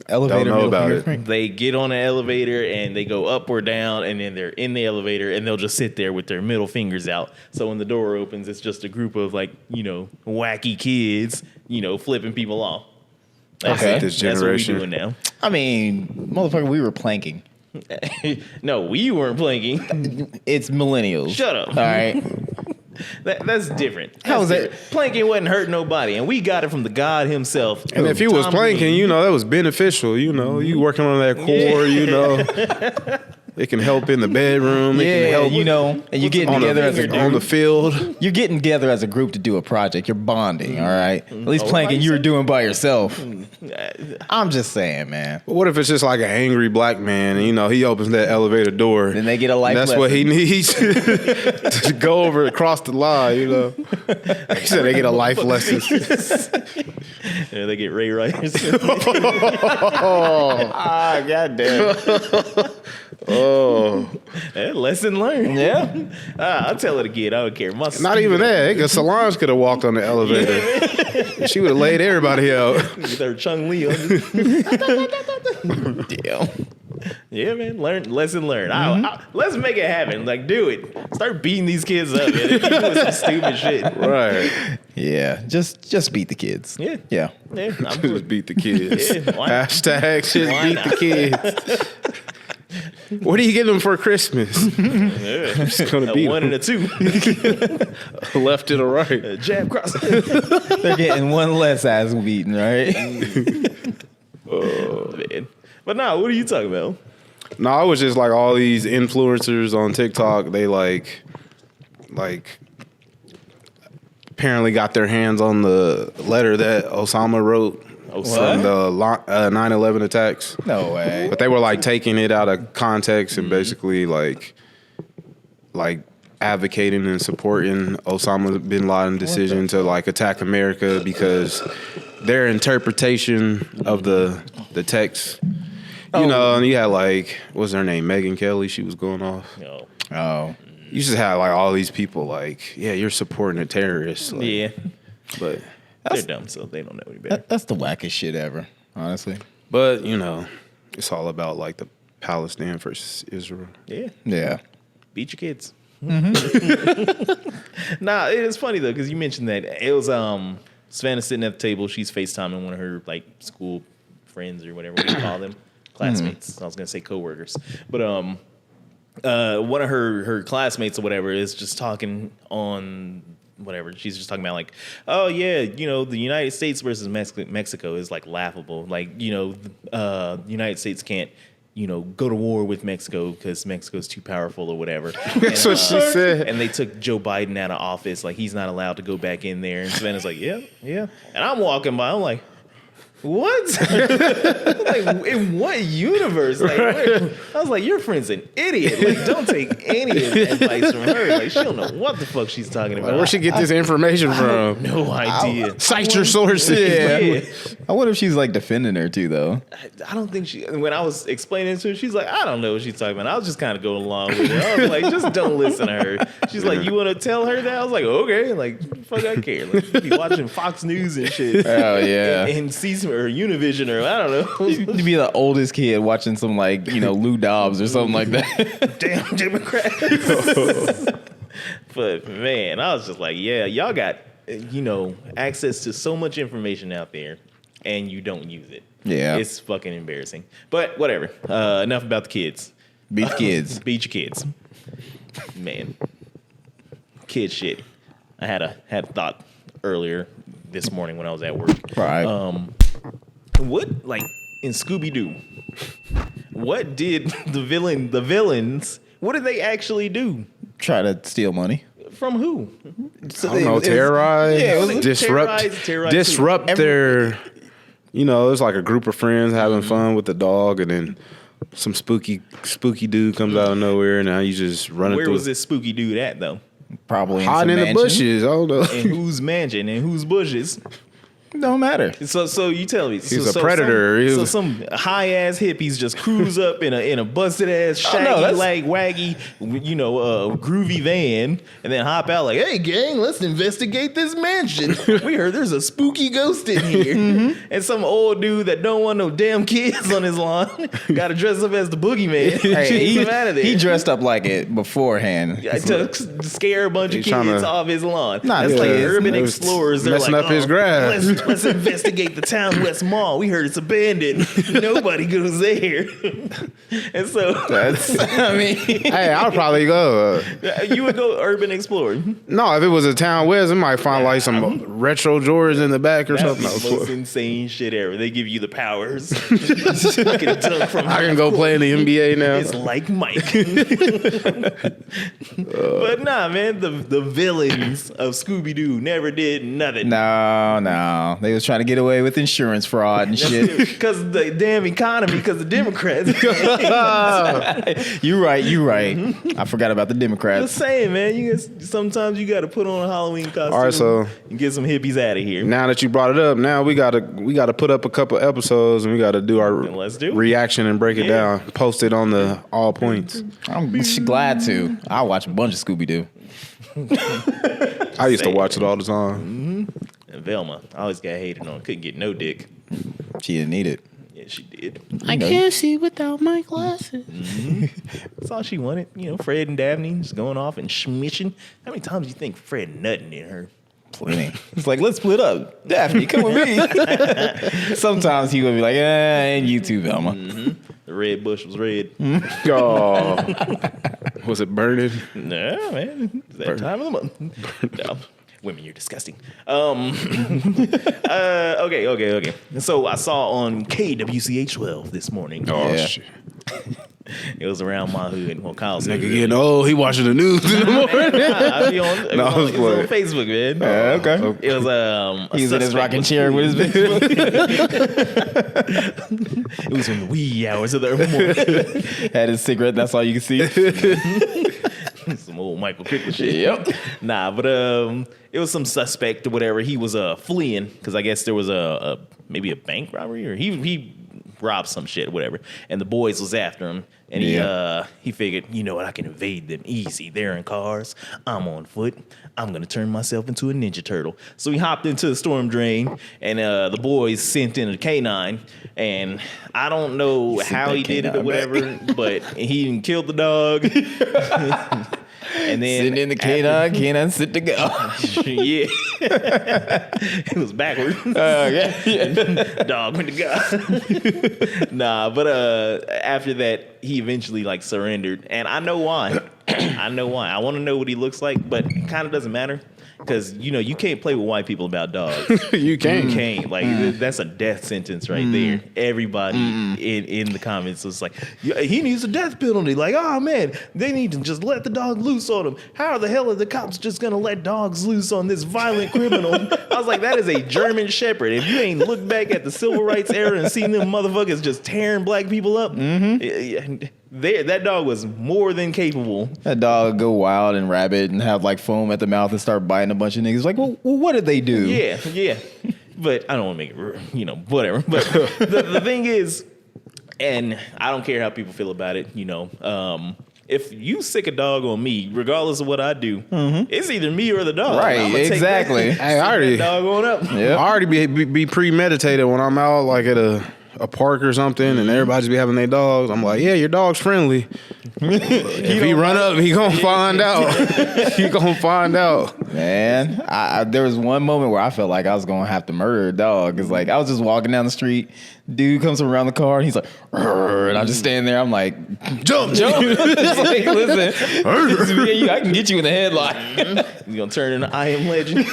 Elevator Don't know middle about finger it. crank. They get on an elevator and they go up or down, and then they're in the elevator and they'll just sit there with their middle fingers out. So when the door opens, it's just a group of wacky kids, flipping people off. That's Okay. it. This That's generation. what we doing I mean, motherfucker, we were planking. now. No, we weren't planking. It's millennials. Shut up. All right. That's different. How was That's that? different. Planking wasn't hurting nobody, and we got it from the God himself. And if he was Tom planking, Green. that was beneficial. You working on that core. It can help in the bedroom. It can Yeah, help and you getting on, together as a group. on the field. You're getting together as a group to do a project. You're bonding, all right? At least planking you were doing by yourself. I'm just saying, man. But what if it's just like an angry black man and, he opens that elevator door. Then they get a life and that's what he needs to go over across the line, He said they get a life lesson. Yeah, they get Ray Rice. goddamn. Oh. Lesson learned. Yeah. I'll tell it again. I don't care. Not even that. Because Solange could have walked on the elevator. She would have laid everybody out. With her Chung Lee on. Damn. Yeah, man. Lesson learned. Let's make it happen. Like, do it. Start beating these kids up. Man. They keep doing some stupid shit. Right. Yeah. Just beat the kids. Yeah. Yeah. Yeah, I'm Just beat the kids. Yeah, why not? Hashtag just Why beat not? the kids. What are you getting them for Christmas? Yeah. Just gonna A beat 1 and a 2. left and a right. Jab cross. They're getting one less ass beaten, right? Man. But nah, what are you talking about? No, it was just like all these influencers on TikTok. They like apparently got their hands on the letter that Osama wrote from the 9/11 attacks. No way. But they were like taking it out of context and basically like advocating and supporting Osama bin Laden's decision to like attack America because their interpretation of the text. You know, and you had like, what's her name? Megyn Kelly. She was going off. You know, Oh. You just had like all these people like, yeah, you're supporting a terrorist. Like, yeah, But they're dumb, so they don't know any better. That's the wackest shit ever, honestly. you know, it's all about like the Palestine versus Israel. Yeah, Yeah. beat your kids. Nah, it is funny though because you mentioned that it was Savannah sitting at the table. She's FaceTiming one of her like school friends or whatever we call them, classmates. I was gonna say coworkers, but one of her classmates or whatever is just talking on whatever. She's just talking about like, oh yeah, you know, the United States versus Mexico is like laughable. Like, you know, the United States can't, you know, go to war with Mexico because Mexico's too powerful or whatever. That's what she said. And they took Joe Biden out of office. Like, he's not allowed to go back in there. And Savannah's like, yeah. And I'm walking by. I'm like, what? Like, in what universe? Like, I was like, your friend's an idiot. Like, don't take any advice from her. Like, she don't know what the fuck she's talking about. Like, where'd she get this information from? No idea. Cite your sources. Yeah. I wonder if she's like defending her too, though. I don't think she. When I was explaining to her, she's like, I don't know what she's talking about. I was just kind of going along with it. I was like, just don't listen to her. She's like, you want to tell her that? I was like, okay. Like, fuck, I care. Like, you be watching Fox News and shit. Oh yeah. And see some or Univision or I don't know. To be the oldest kid watching some like, you know, Lou Dobbs or something like that. Damn Democrats. But man, I was just like, yeah, y'all got, you know, access to so much information out there and you don't use it. Yeah. It's fucking embarrassing. But whatever. Enough about the kids. Beat the kids. Beat your kids. Man. Kid shit. I had a thought earlier this morning when I was at work. Right. What, like, in Scooby-Doo, what did the villains, what did they actually do? Try to steal money. From who? So I don't know, terrorize, yeah, it was disrupt who? their, you know, it's like a group of friends having fun with the dog, and then some spooky dude comes out of nowhere, and now you just running Where through. was this spooky dude at, though? Probably hiding in the mansion. bushes? I don't know. In whose mansion? In whose bushes? Don't matter. So you tell me. He's a predator. So some high ass hippies just cruise up in a busted ass shaggy that's- like waggy, you know, groovy van, and then hop out like, hey gang, let's investigate this mansion. We heard there's a spooky ghost in here, and some old dude that don't want no damn kids on his lawn got to dress up as the boogeyman. Hey, Chase him out of there. he dressed up like it beforehand. to scare a bunch of He's trying kids to- off his lawn. Nah, That's yeah, like it's- urban it's explorers. They're messing like, up his grass. Let's investigate the town West Mall. We heard it's abandoned. Nobody goes there. And so That's, I mean, Hey, I'll probably go. you would go urban explorer. No, if it was a town west, it might find like some retro Jordans in the back or That's something. the most insane shit ever. They give you the powers. You can dunk from I can go play in the NBA now. It's like Mike. But nah, man, the villains of Scooby-Doo never did nothing. no. They was trying to get away with insurance fraud and shit. Because the damn economy, because the Democrats. You right. I forgot about the Democrats. Just saying, man. Sometimes you got to put on a Halloween costume All right, so- and get some hippies out of here. Now that you brought it up, now we gotta put up a couple episodes and we gotta do our Let's do it. reaction and break it Yeah. down. Post it on the all points. I'm glad to. I watch a bunch of Scooby Doo. I used to watch it all the time. And Velma, I always got hated on. Couldn't get no dick. She didn't need it. Yeah, she did. I can't see without my glasses. That's all she wanted. You know, Fred and Daphne just going off and schmishing. How many times do you think Fred nutting in her? Plenty. It's like, let's split up. Daphne, come with me. Sometimes he would be like, and you too, Velma. The red bush was red. Oh, was it burning? No, man. It's that time of the month. No. Women, you're disgusting. Okay. So I saw on KWCH 12 this morning. Oh Yeah. shit! It was around my hood. Well, Kyle's hood. Nigga getting old. He watching the news in the morning. I be on, No, I was it's on playing. Facebook, man. Okay. It was a He's in his suspect rocking was- chair with his Facebook. It was in the wee hours of the morning. Had his cigarette. That's all you can see. Some old Michael Cricket shit. Yep. Nah, but it was some suspect or whatever. He was fleeing because I guess there was maybe a bank robbery or he rob some shit, whatever. And the boys was after him, and he figured, you know what, I can evade them easy. They're in cars, I'm on foot. I'm gonna turn myself into a Ninja Turtle. So he hopped into the storm drain, and the boys sent in a canine. And I don't know how he did it or whatever, but he didn't kill the dog. And then Sitting in the canine sit to go. yeah, it was backwards. Dog went to God. Nah, but after that, he eventually like surrendered, and I know why. I know why. I want to know what he looks like, but it kind of doesn't matter. Because, you know, you can't play with white people about dogs. You can't. You can't. Like, that's a death sentence right there. Everybody in the comments was like, yeah, he needs a death penalty. Like, oh, man, they need to just let the dog loose on him. How the hell are the cops just going to let dogs loose on this violent criminal? I was like, that is a German Shepherd. If you ain't looked back at the civil rights era and seen them motherfuckers just tearing black people up, that dog was more than capable. That dog go wild and rabid and have like foam at the mouth and start biting a bunch of niggas. Like, well, what did they do? Yeah. But I don't want to make it, you know, whatever. But the thing is, and I don't care how people feel about it, you know, if you sick a dog on me, regardless of what I do, it's either me or the dog. Right, I'ma take exactly. that- Hey, I already, that dog on up. Yep. I already be premeditated when I'm out like at a park or something, and everybody just be having their dogs. I'm like, yeah, your dog's friendly. If he run up, he gonna find out. He gonna find out. Man, I there was one moment where I felt like I was gonna have to murder a dog. It's like I was just walking down the street, dude comes around the car and he's like, "Rrr," and I'm just standing there. I'm like, Jump. it's like, listen, I can get you in the headlock. He's gonna turn into I Am Legend.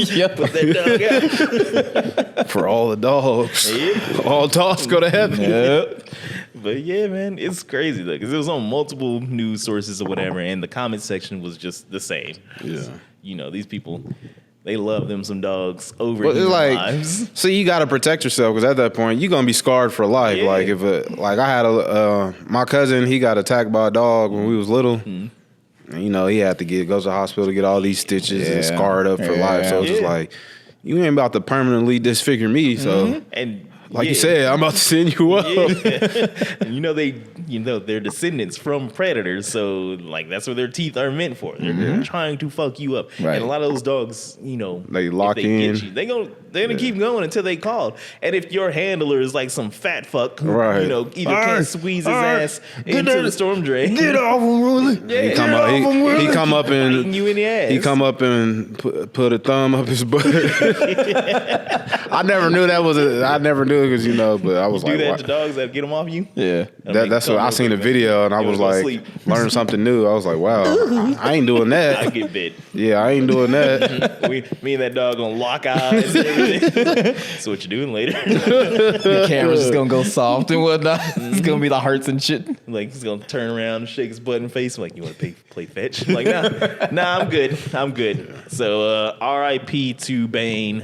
Yep. Put that dog out. For all the dogs. Yeah. All dogs go to heaven. Yep. But yeah, man, it's crazy though, because it was on multiple news sources or whatever, and the comment section was just the same. Yeah. You know, these people, they love them some dogs over But it's human like, lives. see, you got to protect yourself because at that point you're gonna be scarred for life. Yeah. Like if I had my cousin, he got attacked by a dog when we was little. And, you know, he had to go to the hospital to get all these stitches and Yeah. scarred up for life. So it's just Yeah. like, you ain't about to permanently disfigure me. So And like yeah. you said, I'm about to send you up. Yeah. you know, they're descendants from predators, so like that's what their teeth are meant for. They're trying to fuck you up. Right. And a lot of those dogs, you know, They if lock get in. you, they're gonna keep going until they call. And if your handler is like some fat fuck who, Right. you know, either Alright, can't squeeze his alright. ass into the storm drain, Get off him, Rolly. Yeah. He come up. He come up biting and you in the ass. he come up and put a thumb up his butt. I never knew that was I never knew it because, you know, but I was do like, that why? to dogs that get them off you. Yeah. That's what I seen a video and I You was wanna go like, sleep. learn something new. I was like, wow, I ain't doing I that. get bit. Yeah, I ain't doing that. Me and that dog gonna lock eyes and everything. So what you doing later? The camera's just gonna go soft and whatnot. It's gonna be the hearts and shit. Like he's gonna turn around and shake his butt and face. I'm like, you want to play fetch? I'm like, nah, I'm good. So R.I.P. to Bane.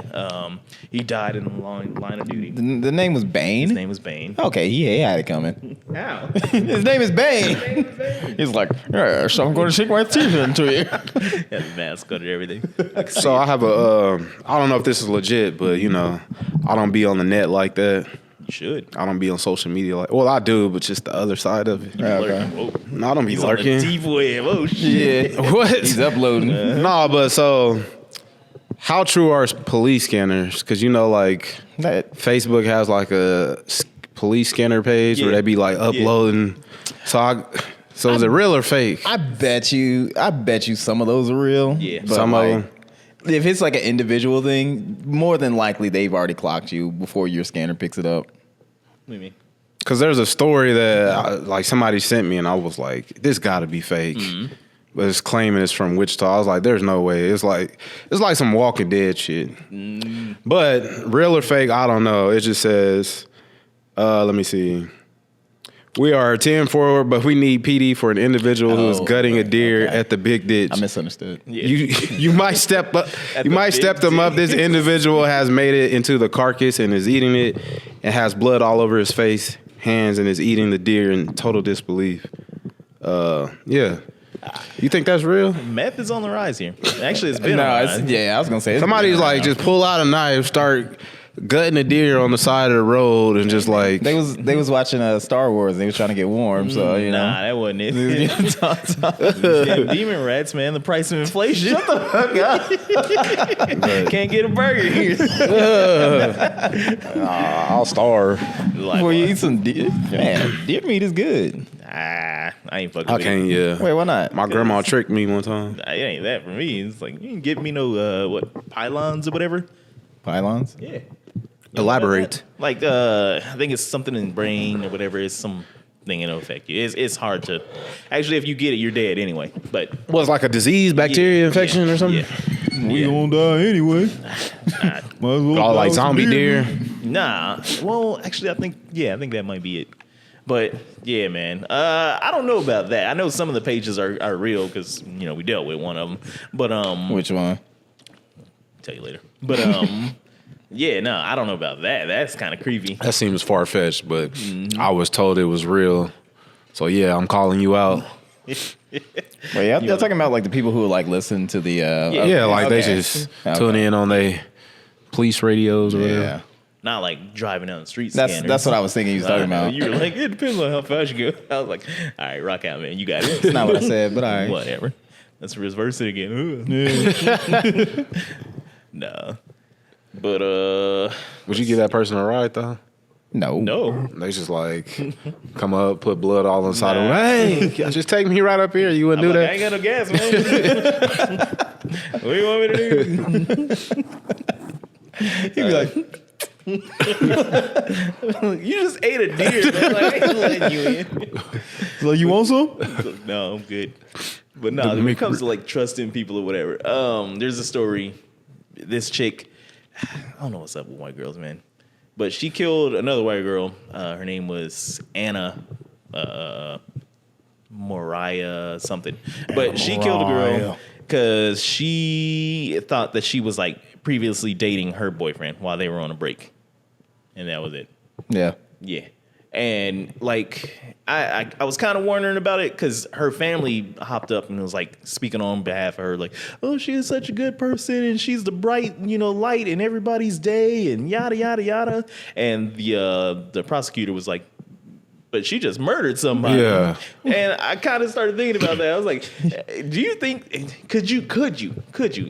He died in the line of duty. The name was Bane. His name was Bane. Okay, he had it coming. How? His name is Bane. He's like, yeah, so I'm going to shake my teeth into you. Had a mask on and everything. So I have I don't know if this is legit, but you know, I don't be on the net like that. You should. I don't be on social media like, well, I do, but just the other side of it. Okay. Whoa. No, I don't be He's on the lurking. deep web. Oh shit. Yeah. What? He's uploading. No, but so how true are police scanners? Because you know, like That- Facebook has like a police scanner page where Yeah. they be like uploading. So is it real or fake? I bet you some of those are real. Yeah. But Some of like, them. if it's like an individual thing, more than likely they've already clocked you before your scanner picks it up. What do you mean? Because there's a story that like somebody sent me, and I was like, this got to be fake. But it's claiming it's from Wichita. I was like, there's no way. It's like some Walking Dead shit. But real or fake, I don't know. It just says, let me see. We are 10-4, but we need PD for an individual who is Oh, gutting a deer okay. at the big ditch. I misunderstood. Yeah. You might step up. At You the might big step them up. This ditch. individual has made it into the carcass and is eating it, and has blood all over his face, hands, and is eating the deer in total disbelief. Yeah. You think that's real? Meth is on the rise here. Actually, it's been No, on the rise. I was gonna say it's Somebody's like, just pull out a knife, start gutting a deer on the side of the road and just like They was watching Star Wars. They was trying to get warm, so you know. Nah, that wasn't it. Damn demon rats, man. The price of inflation. Shut the fuck up. Can't get a burger here. I'll starve. Like, Before you eat some deer, man, deer meat is good. I ain't fucking I with can't. it. Yeah. Wait, why not? My grandma tricked me one time. It ain't that for me. It's like, you can get me no, what, pylons or whatever? Pylons? Yeah. Elaborate. Like, I think it's something in the brain or whatever. It's something it'll affect you. It's hard to. Actually, if you get it, you're dead anyway. But Was like a disease, bacteria infection or something? Yeah. We gonna die anyway. Nah. Might as well Oh, die like with some zombie deer. Nah. Well, actually, I think that might be it. But yeah, man. I don't know about that. I know some of the pages are real because we dealt with one of them. But Which one? tell you later. But yeah, no, I don't know about that. That's kind of creepy. That seems far fetched, but I was told it was real. So yeah, I'm calling you out. Wait, y'all talking about like the people who like listen to the Yeah, like they okay. just tune in on their police radios or whatever. Yeah. Not like driving down the street. That's what I was thinking you was talking about. You were like, it depends on how fast you go. I was like, all right, rock out, man. You got it. That's not what I said, but all right. Whatever. Let's reverse it again. No. But Would you give that person a ride though? No. They just like come up, put blood all inside of Nah. them. Hey, just take me right up here. You wouldn't I'm do like, that? I ain't got no gas, man. What do you want me to do? He'd be like, You just ate a deer, man. Like, I ain't letting you in. so you want some? No, I'm good. But no, when it comes to like trusting people or whatever, there's a story. This chick, I don't know what's up with white girls, man, but she killed another white girl. Her name was Anna Moriah something. But she killed a girl because she thought that she was like previously dating her boyfriend while they were on a break, and that was it. Yeah. Yeah. And like I was kind of warning her about it because her family hopped up and was like speaking on behalf of her, like, oh, she is such a good person and she's the bright, light in everybody's day and yada yada yada. And the prosecutor was like, but she just murdered somebody. Yeah. And I kind of started thinking about that. I was like, do you think could you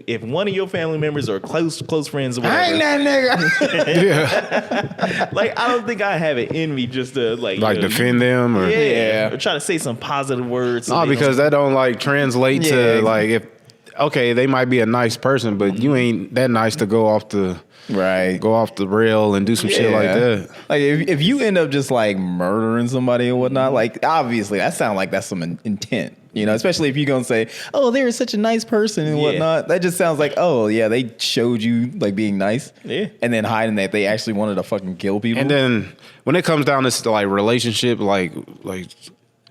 if one of your family members or close friends or whatever, I ain't that nigga. Yeah. like I don't think I have it in me just to like Defend them or or try to say some positive words. so no, they because don't- that don't like translate Yeah. to like if okay, they might be a nice person, but you ain't that nice to go off the rail and do some shit like that. Like if you end up just like murdering somebody or whatnot, like obviously that sounds like that's some intent. Especially if you're gonna say, "Oh, they were such a nice person and Yeah. whatnot." That just sounds like, "Oh, yeah, they showed you like being nice, Yeah. and then hiding that they actually wanted to fucking kill people." And then when it comes down to like relationship, like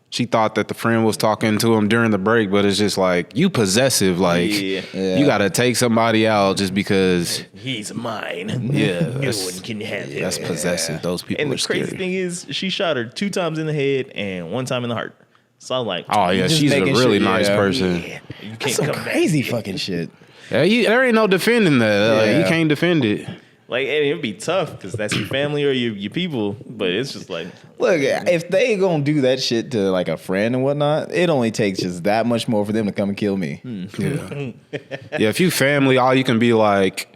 she thought that the friend was talking to him during the break, but it's just like you possessive, like Yeah. you got to take somebody out just because. he's mine. Yeah, No that's, one can have him. that's possessive. Those people And are the crazy scary. thing is, she shot her 2 times in the head and 1 time in the heart. So I'm like, Oh yeah, just she's a making really sure- nice yeah. person. yeah, you can't That's some come back. crazy fucking shit. Yeah, there ain't no defending that. Like, Yeah. you can't defend it. Like, and it'd be tough because that's your family or your people. But it's just like, Look, if they gonna do that shit to like a friend and whatnot, it only takes just that much more for them to come and kill me. Yeah. Yeah, if you family, all you can be like,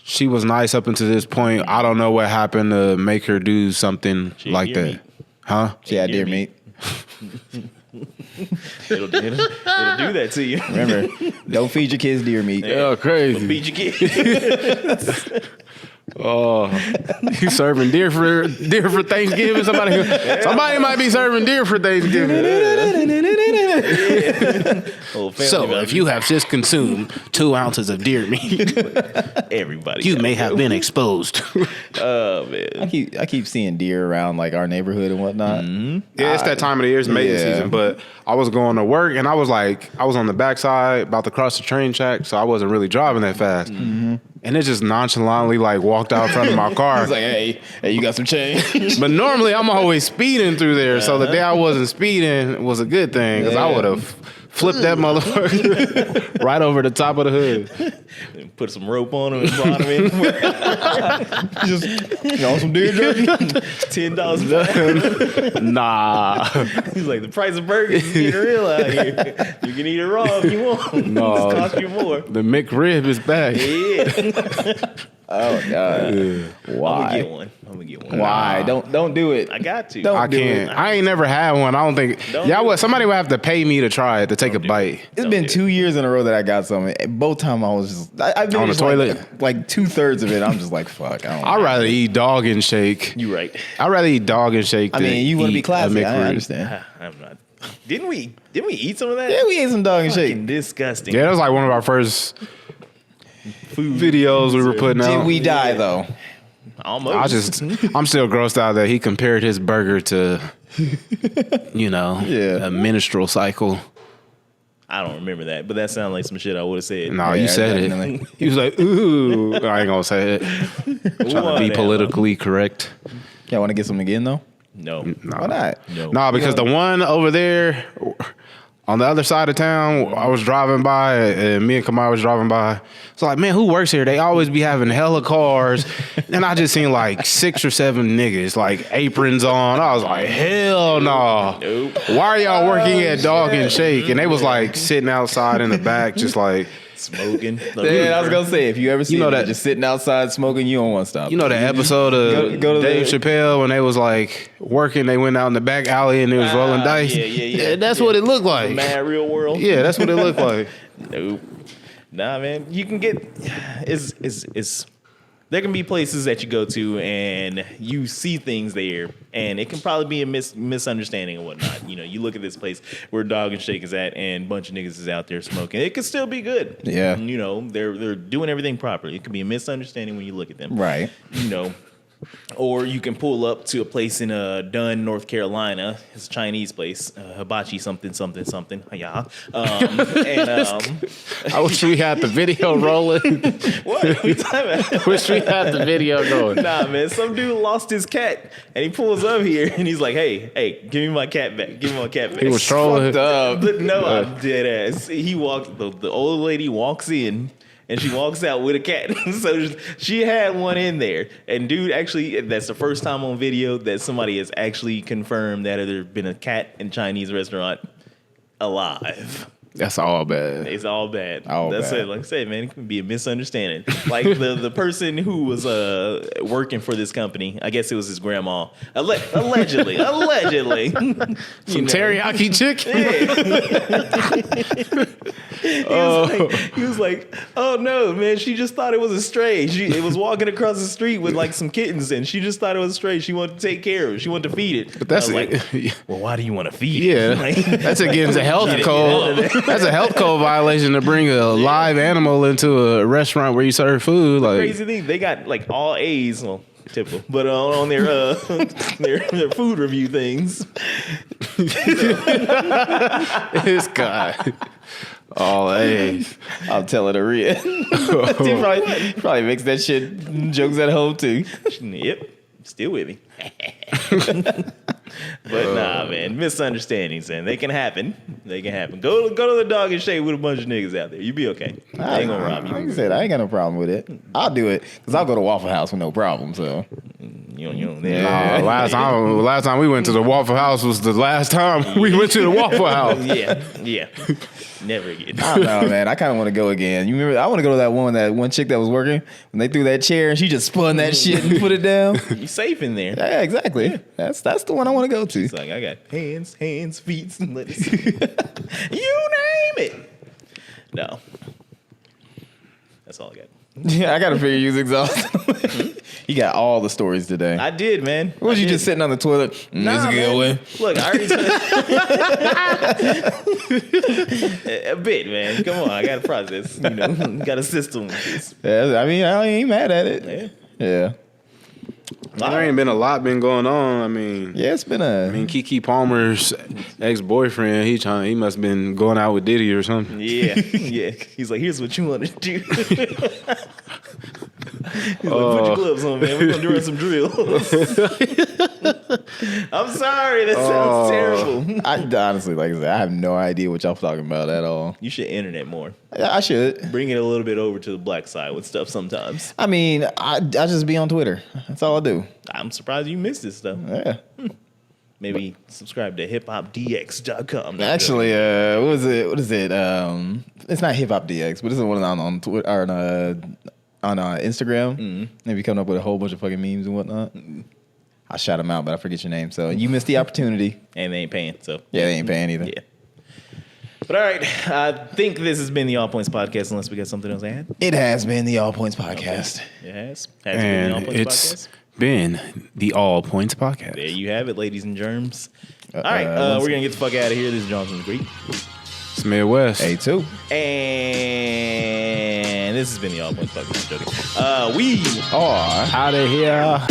she was nice up until this point. I don't know what happened to make her do something She like deer that. meat. Huh? She had deer deer meat. it'll do that to you. Remember, don't feed your kids deer meat. Yeah, crazy. Beat your kid. Oh, you serving deer for Thanksgiving? Somebody might be serving deer for Thanksgiving. Whole family So, about if you have just consumed 2 ounces of deer meat, everybody, you gotta may have go. been exposed. Oh man. I keep seeing deer around like our neighborhood and whatnot. Yeah, it's that time of the year. It's mating Yeah. season. But I was going to work and I was on the backside about to cross the train track, so I wasn't really driving that fast. And it just nonchalantly like walked out in front of my car. It's like, hey, you got some change? But normally I'm always speeding through there, so the day I wasn't speeding was a good thing because I Yeah. would have flip that motherfucker right over the top of the hood. And put some rope on him and brought him in. Just some deer jerky. $10. Nah. He's like, the price of burgers is getting real out here. You can eat it raw if you want. No. It's cost you more. The McRib is back. Yeah. Oh God. I'm Why? gonna get one. Why? Don't do it. I got to. Don't I do can't. it. I ain't never had one. I don't think. Don't Y'all do would. it. Somebody would have to pay me to try it to take a do bite. It's Don't been do 2 years in a row that I got something. Both times I was just I've been On the just toilet? like 2/3 of it. I'm just like fuck. I don't. I'd rather eat dog and shake. You right. I'd rather eat dog and shake. I than mean, you want to be eat a classy. I McRib. understand. I'm not. Didn't we eat some of that? Yeah, we ate some dog and shake. Fucking disgusting. Yeah, that was like one of our first Food videos we were putting out. Did we die though? Almost. I'm still grossed out that he compared his burger to, Yeah. a menstrual cycle. I don't remember that, but that sounded like some shit I would have said. No, Yeah, you said definitely. it. He was like, ooh. I ain't gonna say it. Trying to be politically correct. Y'all want to get some again though? No. Why not? No. No, because the one over there on the other side of town, I was driving by, and me and Kamai was driving by. So like, man, who works here? They always be having hella cars, and I just seen like 6 or 7 niggas like aprons on. I was like, hell no. Nope. Why are y'all working at Dog and Shake? And they was like sitting outside in the back, just like. Smoking. Yeah, I was gonna say if you ever see know them that- just sitting outside smoking, you don't want to stop. You know the episode of Go to Dave the- Chappelle when they was like working, they went out in the back alley and they was rolling dice. Yeah. That's what it looked like. Mad real world. Yeah, that's what it looked like. Nope. Nah, man. You can get it's there can be places that you go to and you see things there, and it can probably be a misunderstanding and whatnot. You look at this place where Dog and Shake is at, and a bunch of niggas is out there smoking. It could still be good. Yeah. They're doing everything properly. It could be a misunderstanding when you look at them. Right. Or you can pull up to a place in Dunn, North Carolina. It's a Chinese place, hibachi something. Yeah. I wish we had the video rolling. What are we talking about? Wish we had the video going. Nah, man. Some dude lost his cat, and he pulls up here, and he's like, "Hey, give me my cat back. Give me my cat back." He was trolling. But no, I'm dead ass. He walked. The old lady walks in. And she walks out with a cat. So she had one in there. And dude, actually, that's the first time on video that somebody has actually confirmed that there's been a cat in a Chinese restaurant alive. That's all bad. It's all bad. All That's bad. it. Like I said, man, it can be a misunderstanding. Like the person who was working for this company, I guess it was his grandma. Allegedly. Some teriyaki chicken. He was like, oh no, man, she just thought it was a stray. It was walking across the street with like some kittens, and she just thought it was a stray. She wanted to take care of it. She wanted to feed it. But that's I was like, it. well, why do you want to feed Yeah, it? Like, that's against the health code. That's a health code violation to bring a live animal into a restaurant where you serve food. Like, crazy thing, they got like all A's, well, typical, but on their their food review things. this guy. All A's. I'll tell it to Rhea. He probably makes that shit jokes at home too. Yep, still with me. But nah, man, misunderstandings, and they can happen. They can happen. Go to the Dog and Shake with a bunch of niggas out there. You be okay. They ain't gonna rob Like I you. said, I ain't got no problem with it. I'll do it because I'll go to Waffle House with no problem. So You don't. Last time we went to the Waffle House was the last time we went to the Waffle House. Yeah. Never again. I don't know, man. I kind of want to go again. You remember? I want to go to that one chick that was working when they threw that chair and she just spun that shit and put it down. You safe in there. Yeah, exactly. That's the one I want to go to. It's like I got hands, feet, and lettuce. You name it. No. That's all I got. Yeah, I got to figure you's exhausted. You got all the stories today. I did, man. What was I you did. just sitting on the toilet? It's a good man. one. Look, I already a bit, man. Come on, I got a process. Got a system with this. Yeah, I mean, I ain't mad at it. Yeah. There ain't been a lot been going on. I mean, It's been Keke Palmer's ex-boyfriend, he must have been going out with Diddy or something. Yeah. He's like, here's what you want to do. He's like, put your gloves on, man. We're gonna run some drills. I'm sorry. That sounds terrible. I honestly, like I said, I have no idea what y'all talking about at all. You should internet more. I should. Bring it a little bit over to the black side with stuff sometimes. I mean, I just be on Twitter. That's all I do. I'm surprised you missed this stuff. Yeah. Maybe subscribe to hiphopdx.com. Actually, what is it? It's not Hip Hop DX, but it's one on Twitter or on Instagram. Mm-hmm. Maybe coming up with a whole bunch of fucking memes and whatnot. I shout them out, but I forget your name. So you missed the opportunity. And they ain't paying, so. Yeah, they ain't paying either. Yeah. But all right, I think this has been the All Points Podcast, unless we got something else to add. It has been the All Points Podcast. It has. Has it been the All And Points it's Podcast? been the All Points Podcast. There you have it, ladies and germs. All right, we're going to get the fuck out of here. This is Johnson the Greek. It's Midwest. A2. And this has been the All Points Podcast. I'm joking. We Or Out of here.